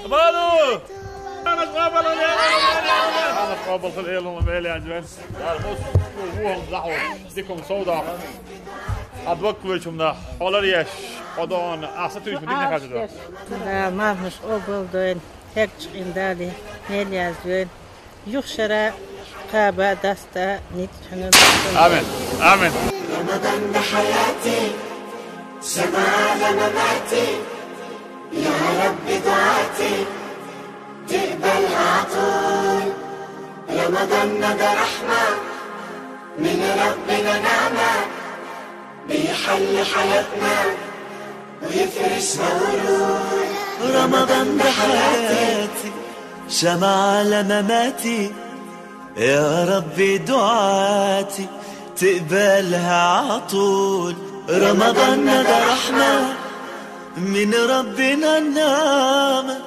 مالو انا قابل انا قابل في الليل وما يا جماعه وهم زحوا ديكم سودا advokatçım da olar yaş o da on asıl tüyüş mü dinle kaçtı da mahmuş o bulduğun tek çıkındali ne yazıyor yukşara kaba dasta nitçünü amin amin رمضان حياتي شمال مماتي يا رب دعاتي تقبلها عطول رمضان ده رحمة من ربنا نعمة بيحل حياتنا ويفرش مولود رمضان ده حياتي شمع على مماتي يا ربي دعاتي تقبلها عطول رمضان ده رحمة من ربنا النعمة